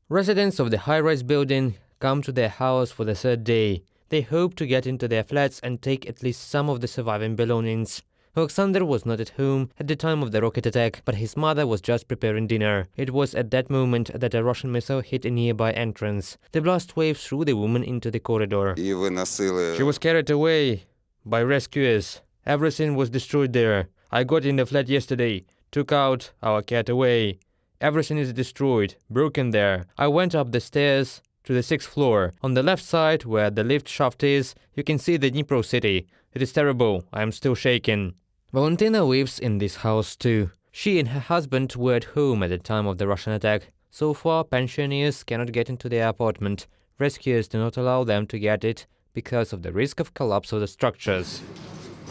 Residents of the high-rise building come to their house for the third day. They hope to get into their flats and take at least some of the surviving belongings. Alexander was not at home at the time of the rocket attack, but his mother was just preparing dinner. It was at that moment that a Russian missile hit a nearby entrance. The blast wave threw the woman into the corridor. She was carried away by rescuers. Everything was destroyed there. I got in the flat yesterday, took out our cat away. Everything is destroyed, broken there. I went up the stairs to the 6th floor. On the left side, where the lift shaft is, you can see the Dnipro city. It is terrible. I am still shaken. Valentina lives in this house too. She and her husband were at home at the time of the Russian attack. So far, pensioners cannot get into their apartment. Rescuers do not allow them to get it because of the risk of collapse of the structures.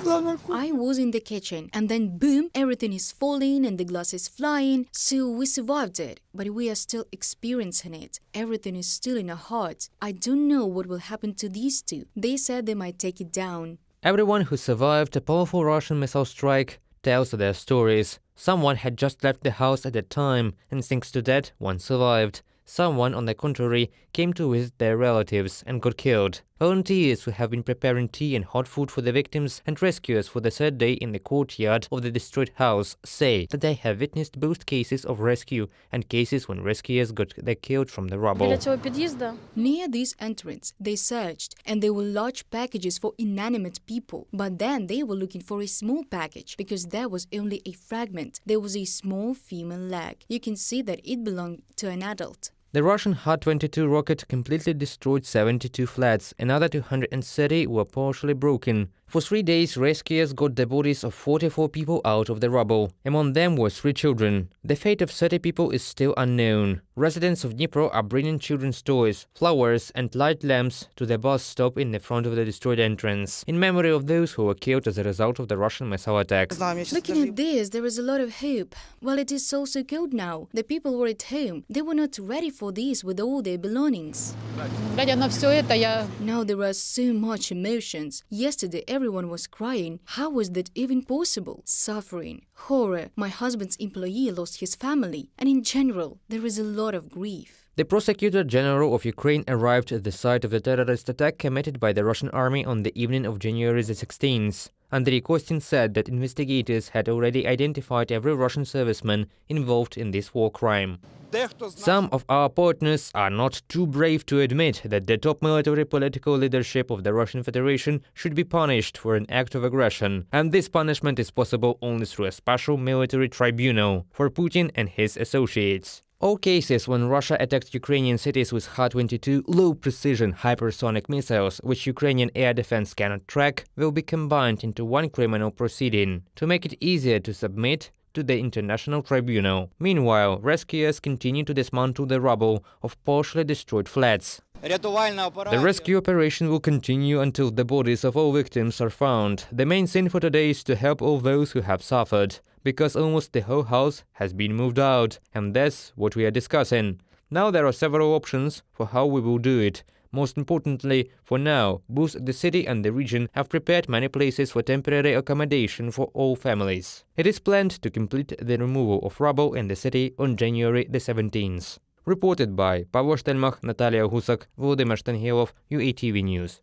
I was in the kitchen, and then boom, everything is falling and the glass is flying, so we survived it. But we are still experiencing it. Everything is still in our hearts. I don't know what will happen to these two. They said they might take it down. Everyone who survived a powerful Russian missile strike tells their stories. Someone had just left the house at the time, and thanks to that, one survived. Someone, on the contrary, came to visit their relatives and got killed. Volunteers who have been preparing tea and hot food for the victims and rescuers for the third day in the courtyard of the destroyed house say that they have witnessed both cases of rescue and cases when rescuers got killed from the rubble. Near this entrance, they searched, and there were large packages for inanimate people. But then they were looking for a small package, because there was only a fragment. There was a small female leg. You can see that it belonged to an adult. The Russian Ha-22 rocket completely destroyed 72 flats. Another 230 were partially broken. For 3 days, rescuers got the bodies of 44 people out of the rubble. Among them were 3 children. The fate of 30 people is still unknown. Residents of Dnipro are bringing children's toys, flowers and light lamps to the bus stop in the front of the destroyed entrance, in memory of those who were killed as a result of the Russian missile attack. Looking at this, there is a lot of hope. Well, it is so cold now. The people were at home. They were not ready for this with all their belongings. Now there are so much emotions. Yesterday, everyone was crying. How was that even possible? Suffering, horror. My husband's employee lost his family. And in general, there is a lot of grief. The Prosecutor General of Ukraine arrived at the site of the terrorist attack committed by the Russian army on the evening of January the 16th. Andriy Kostin said that investigators had already identified every Russian serviceman involved in this war crime. Some of our partners are not too brave to admit that the top military political leadership of the Russian Federation should be punished for an act of aggression, and this punishment is possible only through a special military tribunal for Putin and his associates. All cases when Russia attacked Ukrainian cities with Ha-22 low-precision hypersonic missiles, which Ukrainian air defense cannot track, will be combined into one criminal proceeding to make it easier to submit to the International Tribunal. Meanwhile, rescuers continue to dismantle the rubble of partially destroyed flats. The rescue operation will continue until the bodies of all victims are found. The main thing for today is to help all those who have suffered, because almost the whole house has been moved out, and that's what we are discussing. Now there are several options for how we will do it. Most importantly, for now, both the city and the region have prepared many places for temporary accommodation for all families. It is planned to complete the removal of rubble in the city on January the 17th. Reported by Pavlo Shtelmach, Natalia Husak, Volodymyr Shtangilov, UATV News.